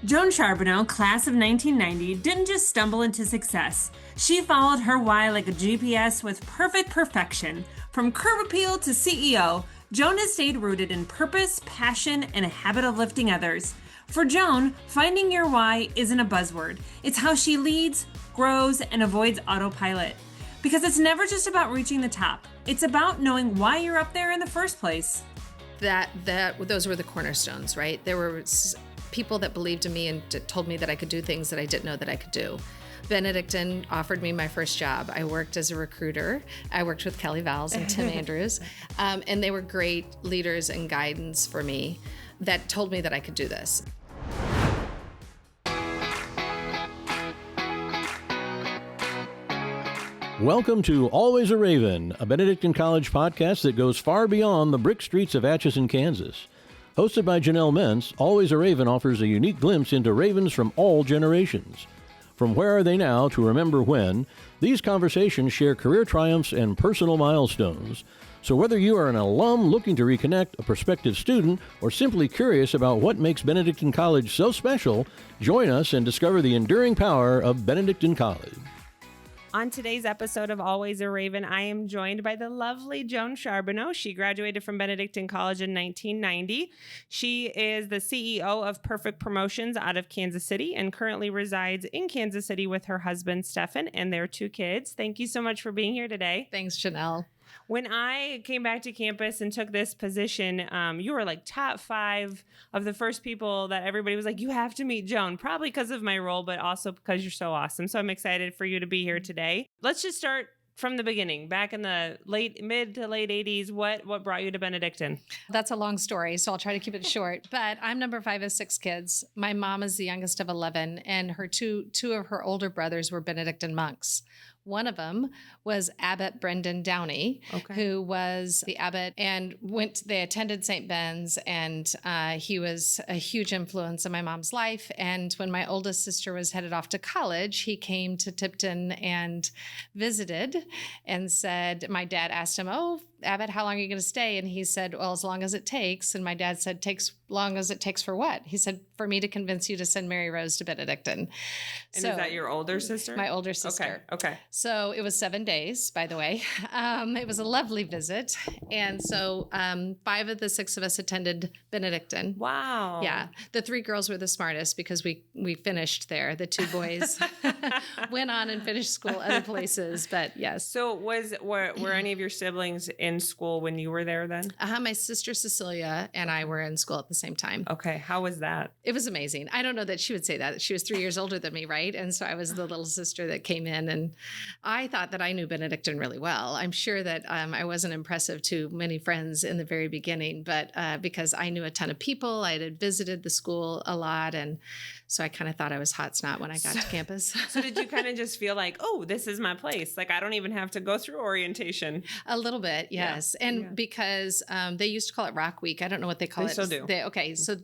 Joan Charbonneau, class of 1990, didn't just stumble into success. She followed her why like a GPS with perfect perfection. From curb appeal to CEO, Joan has stayed rooted in purpose, passion, and a habit of lifting others. For Joan, finding your why isn't a buzzword. It's how she leads, grows, and avoids autopilot. Because it's never just about reaching the top. It's about knowing why you're up there in the first place. Those were the cornerstones, right? There were people that believed in me and told me that I could do things that I didn't know that I could do. Benedictine offered me my first job. I worked as a recruiter. I worked with Kelly Valls and Tim Andrews, and they were great leaders and guidance for me that told me that I could do this. Welcome to Always a Raven, a Benedictine College podcast that goes far beyond the brick streets of Atchison, Kansas. Hosted by Janelle Menz, Always a Raven offers a unique glimpse into Ravens from all generations. From where are they now to remember when, these conversations share career triumphs and personal milestones. So whether you are an alum looking to reconnect, a prospective student, or simply curious about what makes Benedictine College so special, join us and discover the enduring power of Benedictine College. On today's episode of Always a Raven, I am joined by the lovely Joan Charbonneau. She graduated from Benedictine College in 1990. She is the CEO of Perfect Promotions out of Kansas City and currently resides in Kansas City with her husband, Stefan, and their 2 kids. Thank you so much for being here today. Thanks, Janelle. When I came back to campus and took this position, you were like top 5 of the first people that everybody was like, you have to meet Joan, probably because of my role, but also because you're so awesome. So I'm excited for you to be here today. Let's just start from the beginning. Back in the mid to late 80s, what brought you to Benedictine? That's a long story, so I'll try to keep it short. But I'm number 5 of 6 kids. My mom is the youngest of 11, and her two of her older brothers were Benedictine monks. One of them was Abbot Brendan Downey, who was the abbot and they attended St. Ben's, and he was a huge influence in my mom's life. And when my oldest sister was headed off to college, he came to Tipton and visited and said, my dad asked him, "Oh, Abbot, how long are you going to stay?" And he said, "Well, as long as it takes." And my dad said, "Takes long as it takes for what?" He said, "For me to convince you to send Mary Rose to Benedictine." And is that your older sister? My older sister. Okay. So it was 7 days, by the way. It was a lovely visit. And so 5 of the 6 of us attended Benedictine. Wow. Yeah. The 3 girls were the smartest because we finished there. The 2 boys went on and finished school other places, but yes. So were any of your siblings in school when you were there then? My sister Cecilia and I were in school at the same time. Okay. How was that? It was amazing. I don't know that she would say that. She was 3 years older than me, right? And so I was the little sister that came in, and I thought that I knew Benedictine really well. I'm sure that I wasn't impressive to many friends in the very beginning, but because I knew a ton of people, I had visited the school a lot, and so I kind of thought I was hot snot when I got to campus. So did you kind of just feel like, oh, this is my place? Like, I don't even have to go through orientation. A little bit, yes. Yeah. And because they used to call it Rock Week. I don't know what they call it. They still do. So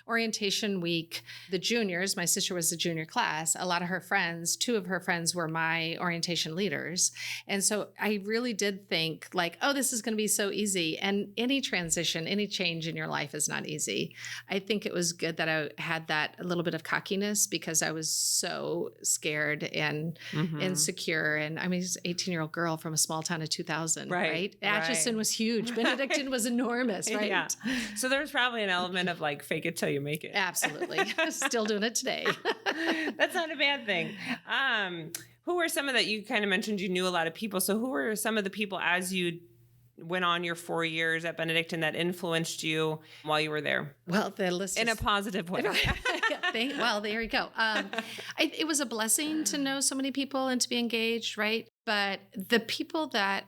orientation week, the juniors, my sister was the junior class. A lot of her friends, 2 of her friends were my orientation leaders. And so I really did think like, oh, this is going to be so easy. And any transition, any change in your life is not easy. I think it was good that I had that a little bit of cockiness because I was so scared and insecure. And I mean, she's an 18-year-old girl from a small town of 2,000, right? Atchison was huge. Benedictine was enormous, right? Yeah. So there's probably an element of like fake it till you make it. Absolutely. Still doing it today. That's not a bad thing. Who were some of that you kind of mentioned you knew a lot of people. So who were some of the people as you went on your 4 years at Benedictine that influenced you while you were there? Well, the list in a positive way. Well, there you go. It was a blessing to know so many people and to be engaged, right? But the people that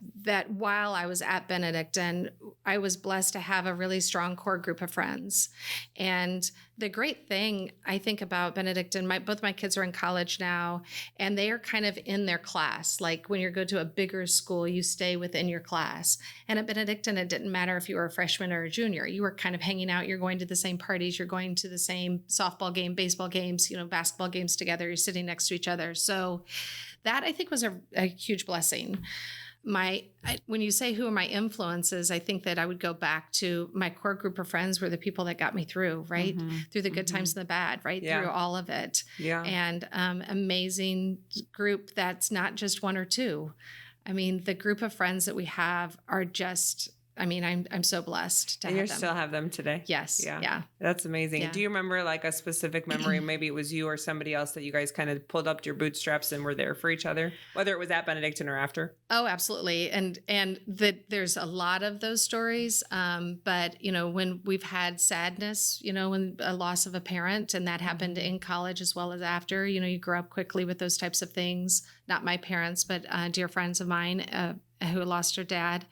while I was at Benedictine, I was blessed to have a really strong core group of friends. And the great thing I think about Benedictine, both my kids are in college now, and they are kind of in their class. Like when you go to a bigger school, you stay within your class. And at Benedictine, it didn't matter if you were a freshman or a junior. You were kind of hanging out. You're going to the same parties. You're going to the same softball game, baseball games, basketball games together. You're sitting next to each other. So that I think was a huge blessing. when you say who are my influences, I think that I would go back to my core group of friends were the people that got me through, right? Through the good times and the bad, right? Yeah. Through all of it. Yeah. And amazing group that's not just one or two. I mean, the group of friends that we have are just, I mean, I'm so blessed to And have you them. still have them today? Yes. Yeah. That's amazing. Yeah. Do you remember like a specific memory? Maybe it was you or somebody else that you guys kind of pulled up your bootstraps and were there for each other, whether it was at Benedictine or after? Oh, absolutely. And there's a lot of those stories. But, when we've had sadness, when a loss of a parent, and that happened in college as well as after, you grow up quickly with those types of things. Not my parents, but dear friends of mine who lost their dad.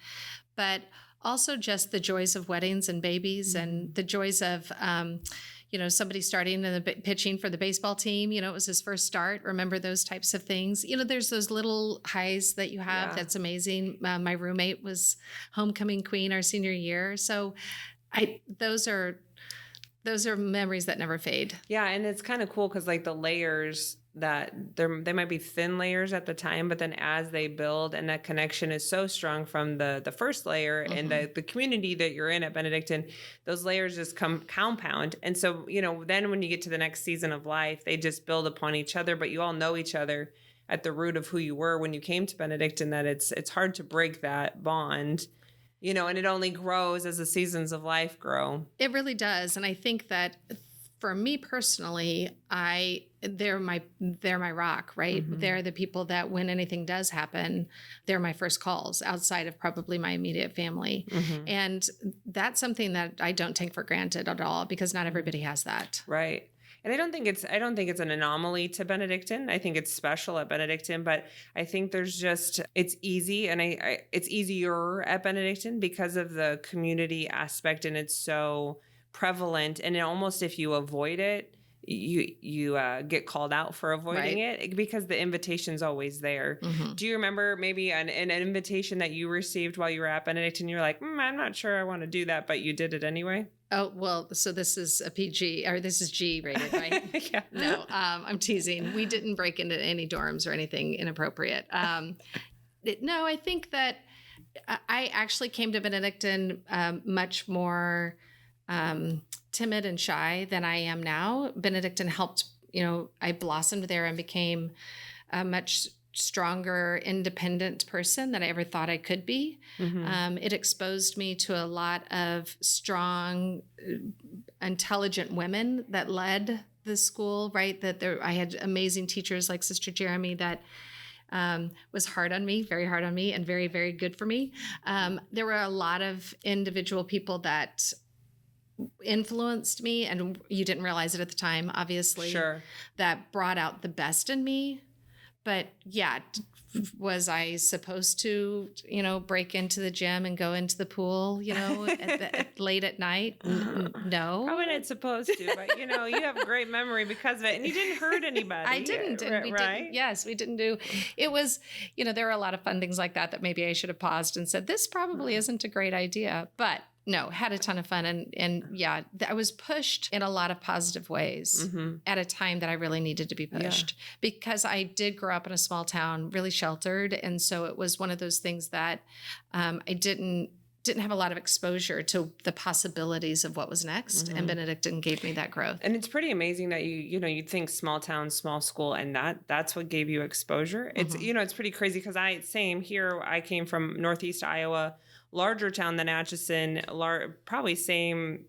But also just the joys of weddings and babies and the joys of, somebody starting in the pitching for the baseball team, it was his first start. Remember those types of things. There's those little highs that you have. Yeah. That's amazing. My roommate was homecoming queen our senior year. So those are memories that never fade. Yeah. And it's kind of cool because like the layers that they might be thin layers at the time, but then as they build and that connection is so strong from the first layer and the community that you're in at Benedictine, those layers just compound. And so, then when you get to the next season of life, they just build upon each other, but you all know each other at the root of who you were when you came to Benedictine, that it's hard to break that bond. And it only grows as the seasons of life grow. It really does. And I think that for me personally, they're my rock, right? They're the people that when anything does happen, they're my first calls outside of probably my immediate family. And that's something that I don't take for granted at all because not everybody has that. Right. And I don't think it's an anomaly to Benedictine. I think it's special at Benedictine, but I think it's easy and it's easier at Benedictine because of the community aspect, and it's so prevalent. And almost if you avoid it, you get called out for avoiding it because the invitation's always there. Do you remember maybe an invitation that you received while you were at Benedictine? You're like, I'm not sure I want to do that, but you did it anyway? Oh, well, so this is a PG, or this is G rated, right? Yeah. No, I'm teasing. We didn't break into any dorms or anything inappropriate. No, I think that I actually came to Benedictine much more timid and shy than I am now. Benedictine helped, I blossomed there and became a much stronger, independent person than I ever thought I could be. It exposed me to a lot of strong, intelligent women that led the school, right? I had amazing teachers like Sister Jeremy that was hard on me, very hard on me, and very, very good for me. There were a lot of individual people that influenced me, and you didn't realize it at the time, obviously. Sure. That brought out the best in me. But yeah, was I supposed to, break into the gym and go into the pool, late at night? No. Probably not supposed to, but you have a great memory because of it, and you didn't hurt anybody. I didn't. And we didn't. Yes, we didn't do. It was, there are a lot of fun things like that maybe I should have paused and said, this probably isn't a great idea, but no, had a ton of fun. And yeah, I was pushed in a lot of positive ways at a time that I really needed to be pushed because I did grow up in a small town, really sheltered. And so it was one of those things that I didn't have a lot of exposure to the possibilities of what was next. And Benedictine gave me that growth. And it's pretty amazing that you'd think small town, small school, and that's what gave you exposure. It's, it's pretty crazy because I came from Northeast Iowa, larger town than Atchison, probably same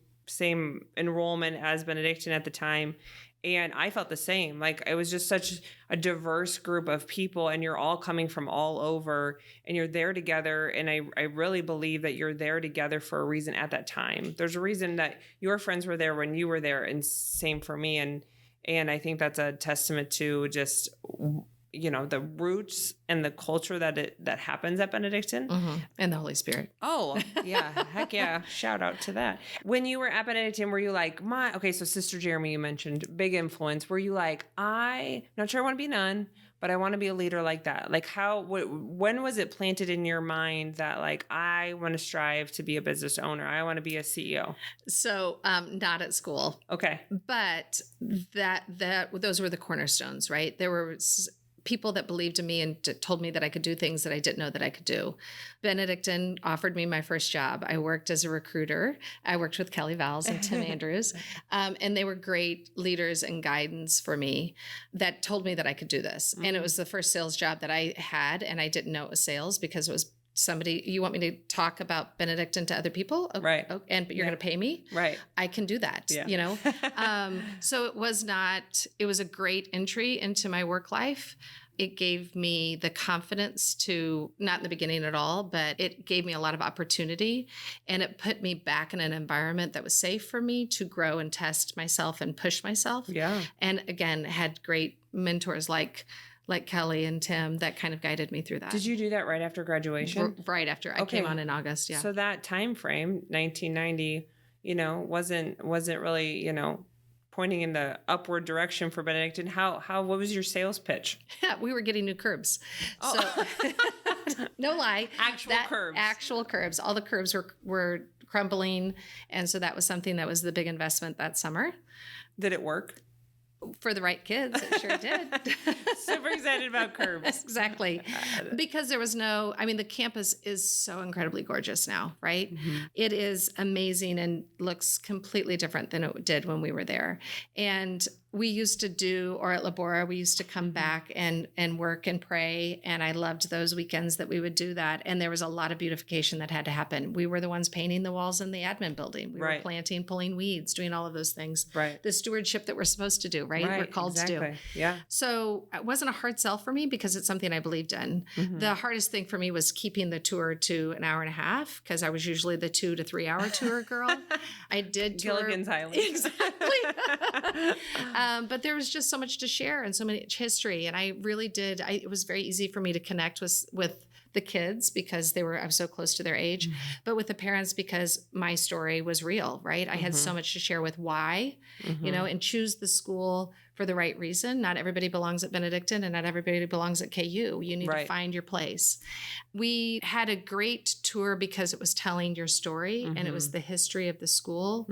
enrollment as Benedictine at the time. And I felt the same. Like it was just such a diverse group of people, and you're all coming from all over, and you're there together. And I really believe that you're there together for a reason at that time. There's a reason that your friends were there when you were there, and same for me. And I think that's a testament to just the roots and the culture that happens at Benedictine. And the Holy Spirit. Oh, yeah. Heck yeah. Shout out to that. When you were at Benedictine, were you like, so Sister Jeremy, you mentioned, big influence. Were you like, I'm not sure I want to be a nun, but I want to be a leader like that? Like when was it planted in your mind that like, I want to strive to be a business owner. I want to be a CEO? So not at school. Okay. But those were the cornerstones, right? There were people that believed in me and told me that I could do things that I didn't know that I could do. Benedictine offered me my first job. I worked as a recruiter. I worked with Kelly Vowles and Tim Andrews, and they were great leaders and guidance for me that told me that I could do this. And it was the first sales job that I had, and I didn't know it was sales because it was somebody, you want me to talk about Benedictine to other people? Right. Oh, and but you're going to pay me? Right. I can do that, you know? So it was a great entry into my work life. It gave me the confidence to, not in the beginning at all, but it gave me a lot of opportunity, and it put me back in an environment that was safe for me to grow and test myself and push myself. Yeah. And again, had great mentors like Kelly and Tim that kind of guided me through that. Did you do that right after graduation? Right after I came on in August. Yeah. So that time frame, 1990, wasn't really, pointing in the upward direction for Benedictine. What was your sales pitch? Yeah, we were getting new curbs. Oh. So no lie. Actual curbs. All the curbs were crumbling. And so that was something that was the big investment that summer. Did it work? For the right kids, it sure did. Super excited about curbs. Exactly. Because there was the campus is so incredibly gorgeous now, right? Mm-hmm. It is amazing and looks completely different than it did when we were there. And we used to do, or at Labora, we used to come back and work and pray. And I loved those weekends that we would do that. And there was a lot of beautification that had to happen. We were the ones painting the walls in the admin building. We were planting, pulling weeds, doing all of those things. Right. The stewardship that we're supposed to do, right? We're called to do. Yeah. So it wasn't a hard sell for me because it's something I believed in. Mm-hmm. The hardest thing for me was keeping the tour to an hour and a half because I was usually the 2 to 3 hour tour girl. I did tour. Gilligan's Island. Exactly. But there was just so much to share and so much history. And I really did. It was very easy for me to connect with the kids because I was so close to their age, but with the parents because my story was real, right? I had so much to share with why, and choose the school for the right reason. Not everybody belongs at Benedictine and not everybody belongs at KU. You need to find your place. We had a great tour because it was telling your story and it was the history of the school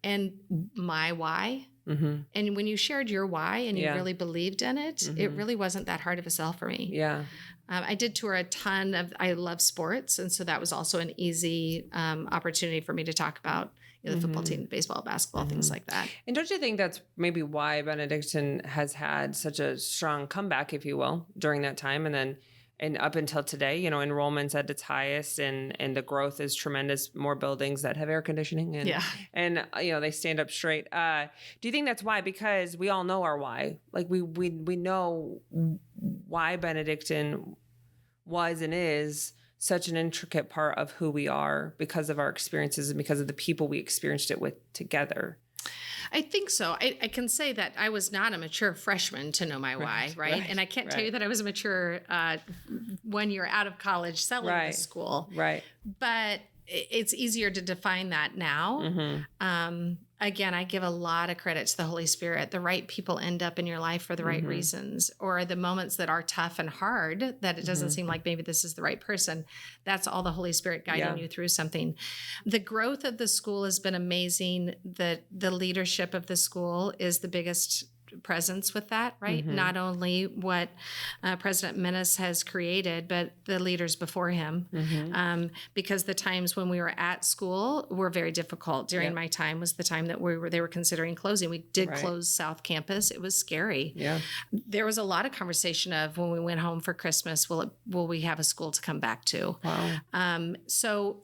and my why. Mm-hmm. And when you shared your why and you really believed in it, it really wasn't that hard of a sell for me. Yeah. I did tour a ton I love sports. And so that was also an easy opportunity for me to talk about the football team, baseball, basketball, things like that. And don't you think that's maybe why Benedictine has had such a strong comeback, if you will, during that time? And up until today, enrollment's at its highest and the growth is tremendous. More buildings that have air conditioning and they stand up straight. Do you think that's why? Because we all know our why. Like we know why Benedictine was and is such an intricate part of who we are because of our experiences and because of the people we experienced it with together. I think so. I can say that I was not a mature freshman to know my why, right? And I can't tell you that I was a mature 1 year out of college selling the school. Right. But it's easier to define that now. Again, I give a lot of credit to the Holy Spirit. The right people end up in your life for the right reasons, or the moments that are tough and hard that it doesn't seem like maybe this is the right person. That's all the Holy Spirit guiding you through something. The growth of the school has been amazing. The leadership of the school is the biggest presence with that, right? Not only what President Menz has created, but the leaders before him. Because the times when we were at school were very difficult. During my time was the time that they were considering closing. We did close South Campus. It was scary. Yeah. There was a lot of conversation of when we went home for Christmas, will we have a school to come back to? Wow. And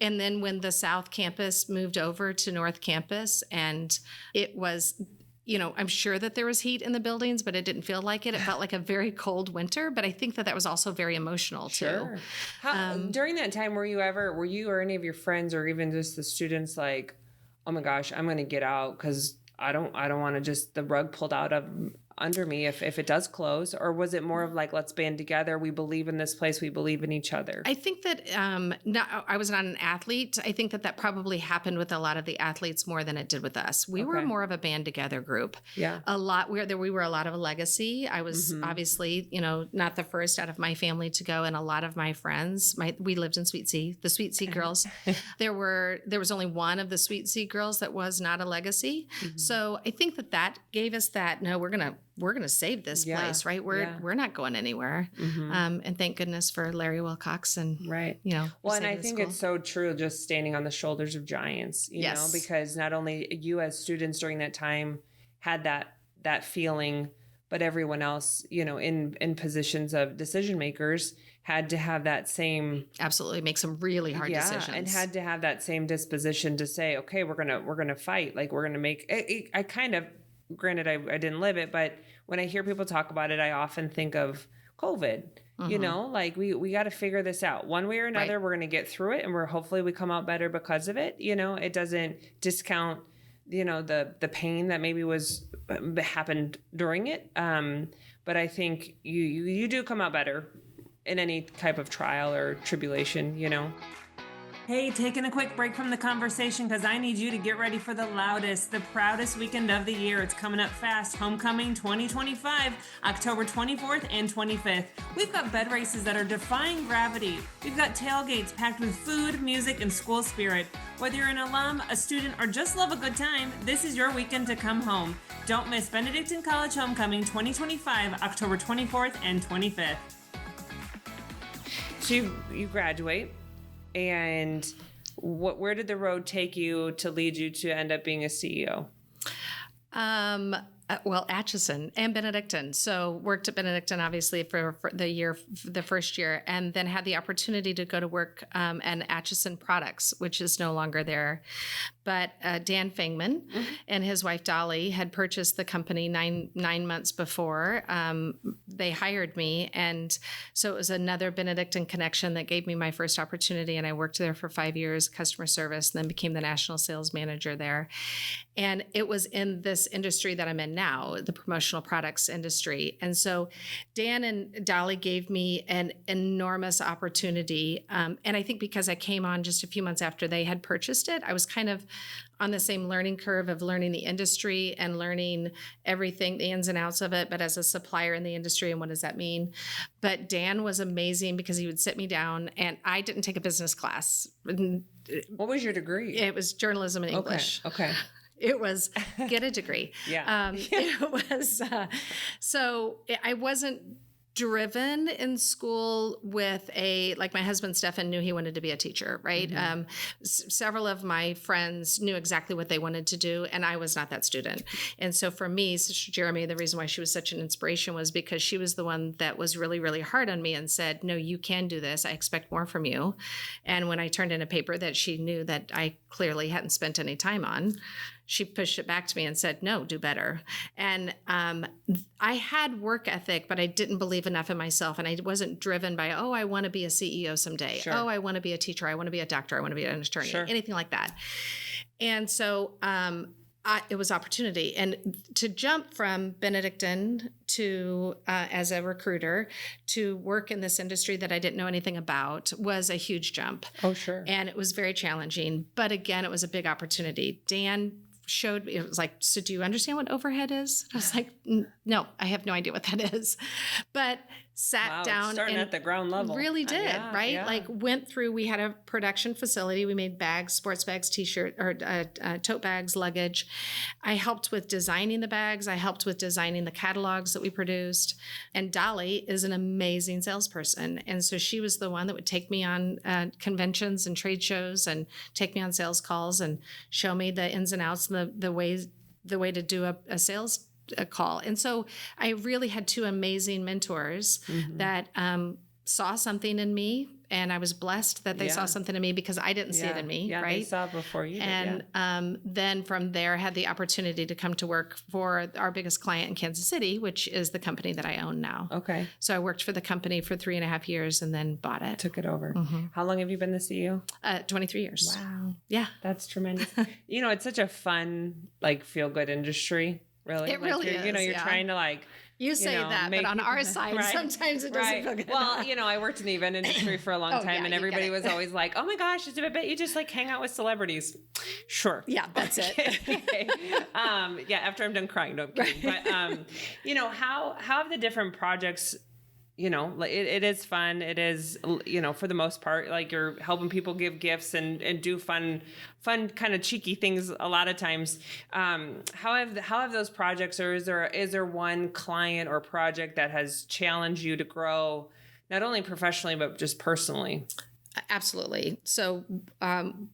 then when the South Campus moved over to North Campus, and it was, I'm sure that there was heat in the buildings, but it didn't feel like it. It felt like a very cold winter, but I think that was also very emotional too. During that time, were you or any of your friends or even just the students like, oh my gosh, I'm going to get out because I don't want to just the rug pulled out of under me if it does close? Or was it more of like, let's band together, we believe in this place, we believe in each other? I think that I was not an athlete. I think that probably happened with a lot of the athletes more than it did with us. We were more of a band together group. Yeah. We were a lot of a legacy. I was obviously, not the first out of my family to go, and a lot of my friends, we lived in Sweet Sea, the Sweet Sea girls. There was only one of the Sweet Sea girls that was not a legacy. So I think that gave us that, no, we're going to we're going to save this place, right? We're not going anywhere. And thank goodness for Larry Wilcox and, Well, and I think it's so true, just standing on the shoulders of giants, you know, because not only you as students during that time had that feeling, but everyone else, you know, in positions of decision makers had to have that same, absolutely make some really hard decisions, and had to have that same disposition to say, okay, we're gonna fight, like we're gonna make it. I kind of, granted, I didn't live it, but when I hear people talk about it, I often think of COVID. You know, like we got to figure this out one way or another. We're going to get through it, and hopefully we come out better because of it. You know, it doesn't discount, you know, the pain that maybe happened during it. But I think you do come out better in any type of trial or tribulation, you know. Hey, taking a quick break from the conversation because I need you to get ready for the loudest, the proudest weekend of the year. It's coming up fast. Homecoming 2025, October 24th and 25th. We've got bed races that are defying gravity. We've got tailgates packed with food, music, and school spirit. Whether you're an alum, a student, or just love a good time, this is your weekend to come home. Don't miss Benedictine College Homecoming 2025, October 24th and 25th. So you graduate. And where did the road take you to lead you to end up being a CEO? Well, Atchison and Benedictine. So worked at Benedictine, obviously, for the first year, and then had the opportunity to go to work at Atchison Products, which is no longer there. But Dan Fangman and his wife Dolly had purchased the company nine months before. They hired me, and so it was another Benedictine connection that gave me my first opportunity. And I worked there for 5 years, customer service, and then became the national sales manager there. And it was in this industry that I'm in now, the promotional products industry. And so Dan and Dolly gave me an enormous opportunity. And I think because I came on just a few months after they had purchased it, I was kind of on the same learning curve of learning the industry and learning everything, the ins and outs of it, but as a supplier in the industry, and what does that mean? But Dan was amazing because he would sit me down, and I didn't take a business class. What was your degree? It was journalism and English. Okay. It was get a degree. It was, so I wasn't driven in school with like my husband, Stefan, knew he wanted to be a teacher, right? Several of my friends knew exactly what they wanted to do, and I was not that student. And so for me, Sister Jeremy, the reason why she was such an inspiration was because she was the one that was really, really hard on me and said, no, you can do this. I expect more from you. And when I turned in a paper that she knew that I clearly hadn't spent any time on, she pushed it back to me and said, no, do better. And I had work ethic, but I didn't believe enough in myself. And I wasn't driven by, oh, I want to be a CEO someday. Sure. Oh, I want to be a teacher. I want to be a doctor. I want to be an attorney, anything like that. And so it was opportunity. And to jump from Benedictine to, as a recruiter, to work in this industry that I didn't know anything about was a huge jump. Oh, sure. And it was very challenging. But again, it was a big opportunity. Dan showed me, it was like, so do you understand what overhead is? I was like, no, I have no idea what that is. But sat down starting and at the ground level. Really did, right? Yeah. Like went through, we had a production facility. We made bags, sports bags, t-shirt, or tote bags, luggage. I helped with designing the bags. I helped with designing the catalogs that we produced. And Dolly is an amazing salesperson. And so she was the one that would take me on conventions and trade shows and take me on sales calls and show me the ins and outs and the way to do a sales call. And so I really had two amazing mentors that saw something in me, and I was blessed that they saw something in me because I didn't see it in me, right? They saw it before you did. And then from there, had the opportunity to come to work for our biggest client in Kansas City, which is the company that I own now. Okay. So I worked for the company for 3.5 years and then bought it. Took it over. How long have you been the CEO? 23 years. Wow. Yeah. That's tremendous. You know, it's such a fun, like, feel-good industry. Really? It really is. You know, you're trying to like... You say that, but on our side, sometimes it doesn't feel good. Well, you know, I worked in the event industry for a long time, and everybody was always like, oh my gosh, I bet you just like hang out with celebrities. Sure. Yeah, that's it. Okay. After I'm done crying, no, I'm kidding. But, you know, how have the different projects like it is fun. It is, for the most part, like you're helping people give gifts and do fun kind of cheeky things a lot of times. How have those projects, or is there one client or project that has challenged you to grow, not only professionally, but just personally? Absolutely. So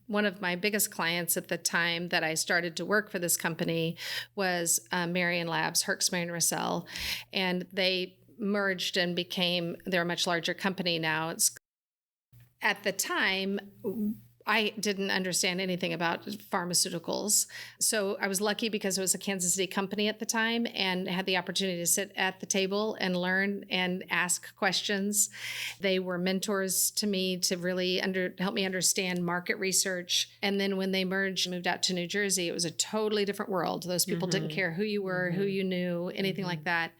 one of my biggest clients at the time that I started to work for this company was Marion Labs, Herxmeyer and Russell, and they merged and they're a much larger company now. At the time, I didn't understand anything about pharmaceuticals. So I was lucky because it was a Kansas City company at the time and had the opportunity to sit at the table and learn and ask questions. They were mentors to me to really help me understand market research. And then when they merged, moved out to New Jersey, it was a totally different world. Those people didn't care who you were, who you knew, anything like that.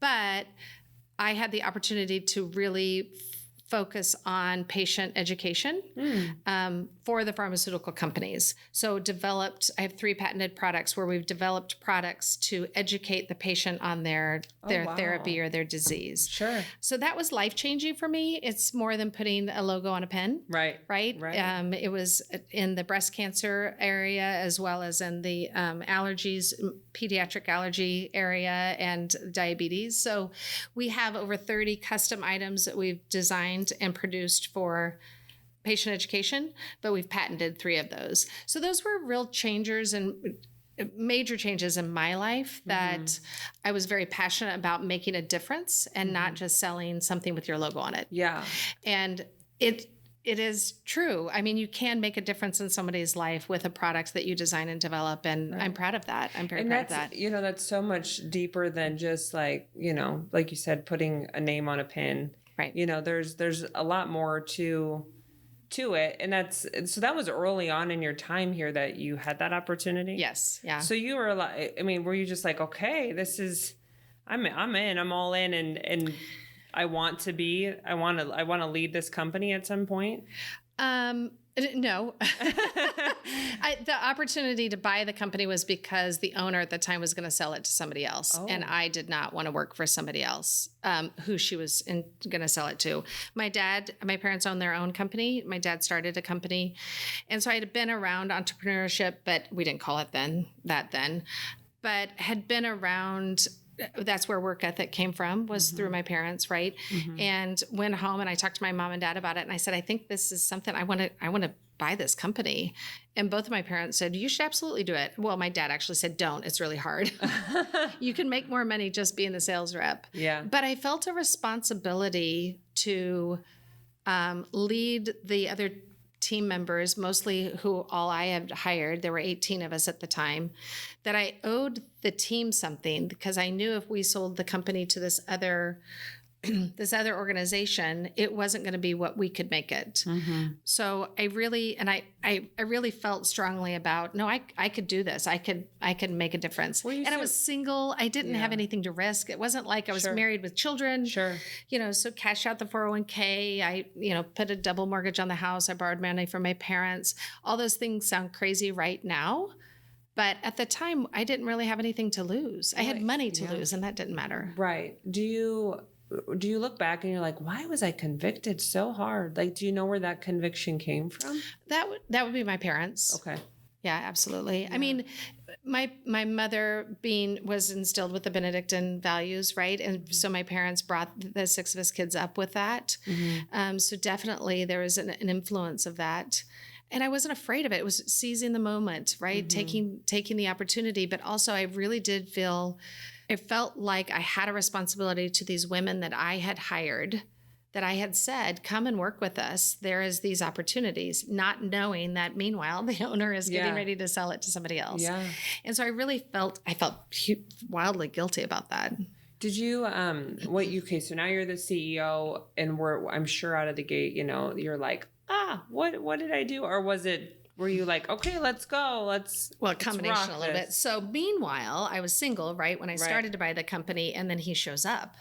But I had the opportunity to really focus on patient education for the pharmaceutical companies. So I have 3 patented products where we've developed products to educate the patient on their therapy or their disease. Sure. So that was life-changing for me. It's more than putting a logo on a pen. Right. It was in the breast cancer area as well as in the allergies, pediatric allergy area and diabetes. So we have over 30 custom items that we've designed and produced for patient education, but we've patented 3 of those. So those were real changers and major changes in my life that I was very passionate about making a difference and not just selling something with your logo on it. Yeah. And it is true. I mean, you can make a difference in somebody's life with a product that you design and develop. And I'm proud of that. I'm very proud of that. That's so much deeper than just like you said, putting a name on a pin. Right. There's a lot more to it. And that was early on in your time here that you had that opportunity. Yes. Yeah. So you were like, were you just like, okay, I'm in, I'm all in. And I want to lead this company at some point. No. The opportunity to buy the company was because the owner at the time was going to sell it to somebody else. Oh. And I did not want to work for somebody else who she was going to sell it to. My parents owned their own company. My dad started a company. And so I had been around entrepreneurship, but we didn't call it that then, but had been around. That's where work ethic came from, was through my parents, right? And went home and I talked to my mom and dad about it. And I said, I think this is something I want to buy this company. And both of my parents said, you should absolutely do it. Well, my dad actually said, don't, it's really hard. You can make more money just being the sales rep. Yeah. But I felt a responsibility to lead the other team members, mostly who all I had hired, there were 18 of us at the time, that I owed the team something because I knew if we sold the company to this other organization, it wasn't going to be what we could make it. So I really felt strongly about, no, I could do this. I could make a difference. And I was single. I didn't have anything to risk. It wasn't like I was married with children. Sure. So cash out the 401k. I, put a double mortgage on the house. I borrowed money from my parents. All those things sound crazy right now. But at the time, I didn't really have anything to lose. I had money to lose, and that didn't matter. Right. Do you look back and you're like, why was I convicted so hard? Like, do you know where that conviction came from? That would be my parents. Okay. Yeah, absolutely. Yeah. I mean, my mother was instilled with the Benedictine values, right? And so my parents brought the 6 of us kids up with that. So definitely there was an influence of that. And I wasn't afraid of it. It was seizing the moment, right? Taking the opportunity. But also I really did it felt like I had a responsibility to these women that I had hired, that I had said, come and work with us. There is these opportunities, not knowing that meanwhile, the owner is getting ready to sell it to somebody else. Yeah. And so I felt wildly guilty about that. Did you, so now you're the CEO and I'm sure out of the gate, you're like, what did I do? Or were you like, okay, let's go. A combination a little bit. So meanwhile, I was single, right? When I started to buy the company, and then he shows up.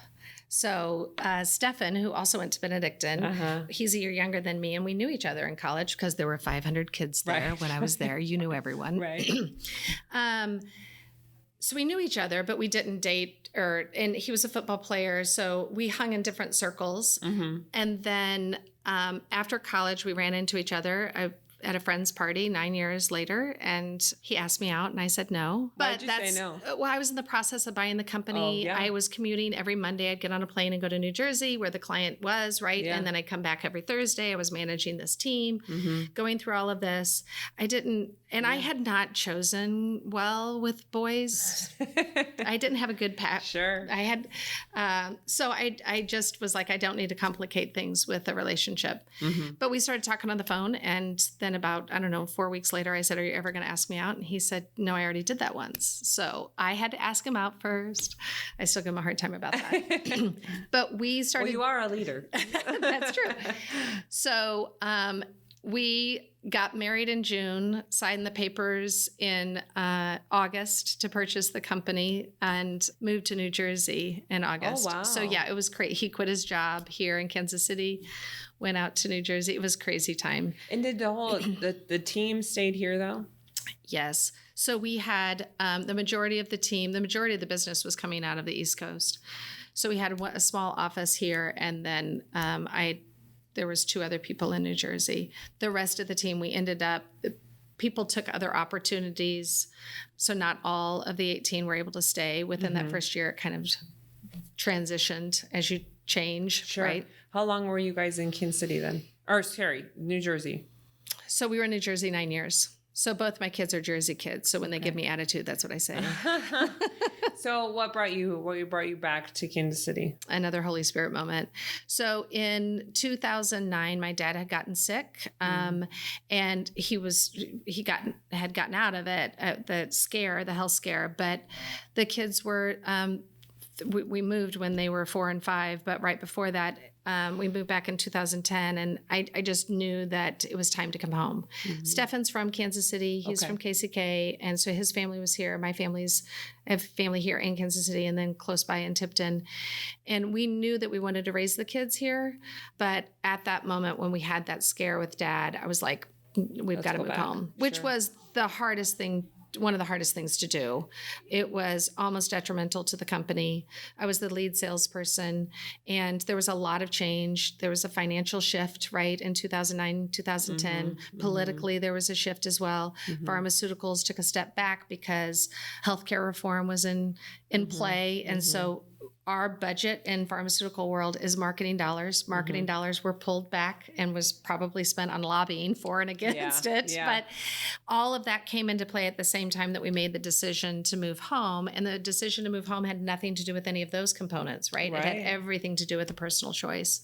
So Stefan, who also went to Benedictine, he's a year younger than me, and we knew each other in college because there were 500 kids there when I was there. You knew everyone. Right. So So we knew each other, but we didn't date, and he was a football player. So we hung in different circles. And then after college, we ran into each other at a friend's party 9 years later, and he asked me out, and I said no. Why did you say no? Well, I was in the process of buying the company. Oh, yeah. I was commuting every Monday. I'd get on a plane and go to New Jersey where the client was, right? Yeah. And then I'd come back every Thursday. I was managing this team, going through all of this. I had not chosen well with boys. I didn't have a good path. Sure. I had, so I just was like, I don't need to complicate things with a relationship. But we started talking on the phone, and then about, 4 weeks later, I said, are you ever going to ask me out? And he said, no, I already did that once. So I had to ask him out first. I still give him a hard time about that. But we started. Well, you are a leader. That's true. So we got married in June, signed the papers in August to purchase the company, and moved to New Jersey in August. Oh, wow. So yeah, it was great. He quit his job here in Kansas City, went out to New Jersey. It was a crazy time. And did the team stayed here though? Yes. So we had the majority of the business was coming out of the East Coast. So we had a small office here, and then there was 2 other people in New Jersey. The rest of the team, people took other opportunities. So not all of the 18 were able to stay within that first year. It kind of transitioned as you change, Sure. right? How long were you guys in Kansas City then? Or sorry, New Jersey. So we were in New Jersey 9 years. So both my kids are Jersey kids. So when they give me attitude, that's what I say. So what brought you back to Kansas City? Another Holy Spirit moment. So in 2009, my dad had gotten sick, and had gotten out of it, the health scare. But the kids were, we moved when they were 4 and 5, but right before that, we moved back in 2010, and I just knew that it was time to come home. Stefan's from Kansas City. He's from KCK, and so his family was here. I have family here in Kansas City, and then close by in Tipton. And we knew that we wanted to raise the kids here, but at that moment when we had that scare with Dad, I was like, we've got to move home, which was one of the hardest things to do. It was almost detrimental to the company. I was the lead salesperson, and there was a lot of change. There was a financial shift, right, in 2009, 2010. Politically, there was a shift as well. Pharmaceuticals took a step back because healthcare reform was in play. And so our budget in pharmaceutical world is marketing dollars. Marketing dollars were pulled back and was probably spent on lobbying for and against it. Yeah. But all of that came into play at the same time that we made the decision to move home. And the decision to move home had nothing to do with any of those components, right? It had everything to do with a personal choice.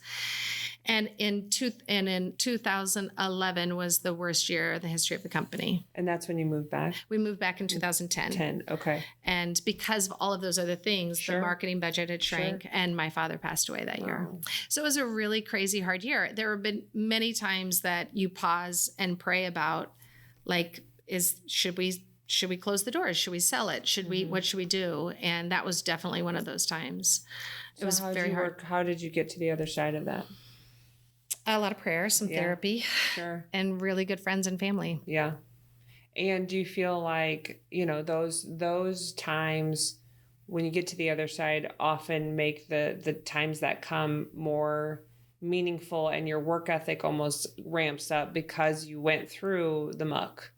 And in 2011 was the worst year of the history of the company. And that's when you moved back? We moved back in 2010. Okay. And because of all of those other things, the marketing budget had shrank, and my father passed away that year. So it was a really crazy, hard year. There have been many times that you pause and pray about, like, should we close the doors? Should we sell it? What should we do? And that was definitely one of those times. It was very hard. How did you get to the other side of that? A lot of prayer, some therapy, and really good friends and family. Yeah. And do you feel like, those times when you get to the other side often make the times that come more meaningful, and your work ethic almost ramps up because you went through the muck?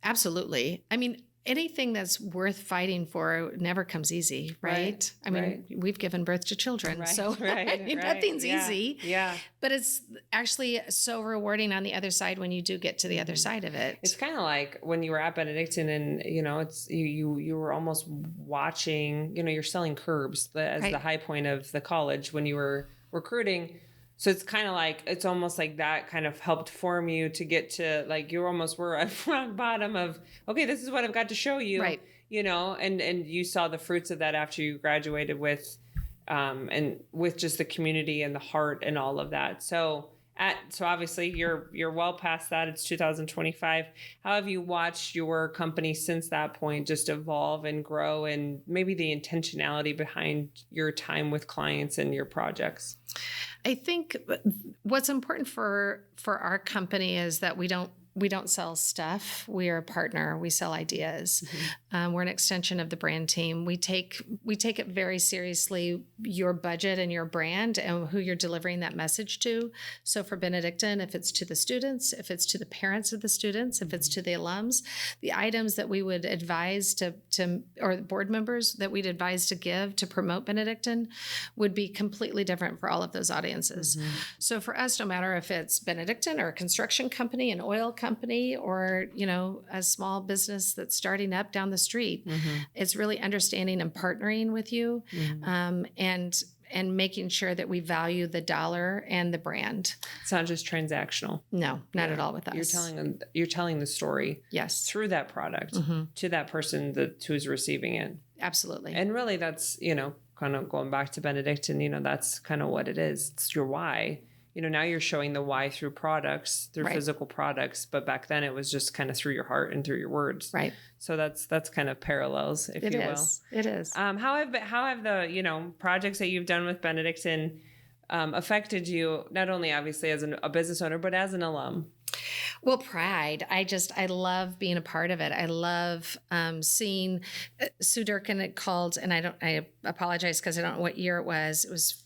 Absolutely. I mean, anything that's worth fighting for never comes easy, right? I mean, we've given birth to children, so nothing's easy. Yeah. But it's actually so rewarding on the other side when you do get to the other side of it. It's kind of like when you were at Benedictine, and it's you were almost watching. You're selling curbs as the high point of the college when you were recruiting. So it's kind of like, it's almost like that kind of helped form you to get to, like, you almost were at rock bottom of, okay, this is what I've got to show you, right? And you saw the fruits of that after you graduated with just the community and the heart and all of that. So obviously you're well past that. It's 2025. How have you watched your company since that point just evolve and grow, and maybe the intentionality behind your time with clients and your projects? I think what's important for our company is that we don't we don't sell stuff. We are a partner. We sell ideas. We're an extension of the brand team. We take it very seriously, your budget and your brand and who you're delivering that message to. So for Benedictine, if it's to the students, if it's to the parents of the students, if it's to the alums, the items that we would advise to or board members that we'd advise to give to promote Benedictine would be completely different for all of those audiences. So for us, no matter if it's Benedictine or a construction company, an oil company, or, a small business that's starting up down the street, it's really understanding and partnering with you, and making sure that we value the dollar and the brand. It's not just transactional. No, not at all with us. You're telling the story. Yes. Through that product to that person who's receiving it. Absolutely. And really that's, kind of going back to Benedictine, that's kind of what it is. It's your why. Now you're showing the why through products, through physical products, but back then it was just kind of through your heart and through your words. Right. So that's kind of parallels, if you will. It is. How have the, projects that you've done with Benedictine affected you, not only obviously as a business owner, but as an alum? Well, pride. I love being a part of it. I love seeing Sue Durkin had called, and I apologize because I don't know what year it was. It was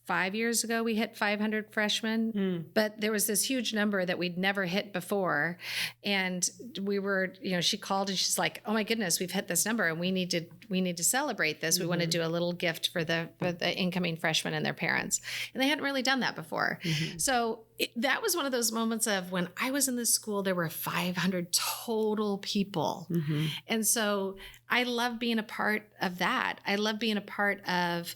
5 years ago, we hit 500 freshmen, but there was this huge number that we'd never hit before. And we were, she called and she's like, oh my goodness, we've hit this number and we need to celebrate this. We want to do a little gift for the incoming freshmen and their parents. And they hadn't really done that before. So that was one of those moments of when I was in this school, there were 500 total people. And so I love being a part of that. I love being a part of,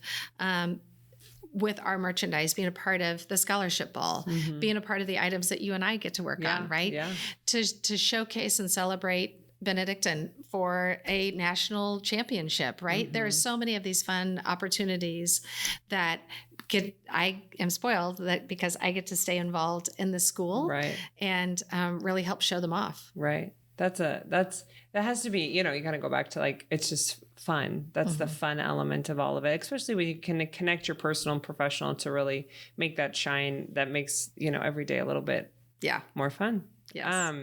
with our merchandise, being a part of the scholarship ball, being a part of the items that you and I get to work on, right? Yeah. To showcase and celebrate Benedictine for a national championship, right? There are so many of these fun opportunities that I am spoiled that because I get to stay involved in the school, right? And really help show them off. Right. That has to be, you kind of go back to it's just fun. That's the fun element of all of it, especially when you can connect your personal and professional to really make that shine. That makes, every day a little bit more fun. Yes.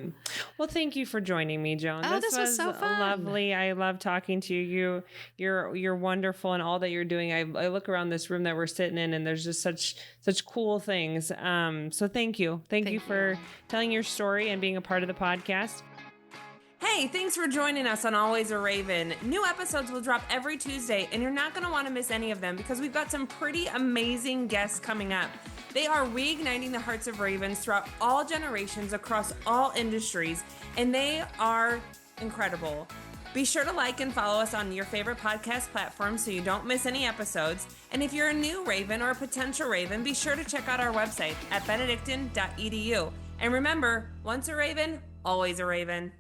Well, thank you for joining me, Joan. Oh, this was so fun. Lovely. I love talking to you. You're wonderful in all that you're doing. I look around this room that we're sitting in, and there's just such cool things. So thank you. Thank you for telling your story and being a part of the podcast. Hey, thanks for joining us on Always a Raven. New episodes will drop every Tuesday, and you're not going to want to miss any of them because we've got some pretty amazing guests coming up. They are reigniting the hearts of Ravens throughout all generations across all industries, and they are incredible. Be sure to like and follow us on your favorite podcast platform so you don't miss any episodes. And if you're a new Raven or a potential Raven, be sure to check out our website at benedictine.edu. And remember, once a Raven, always a Raven.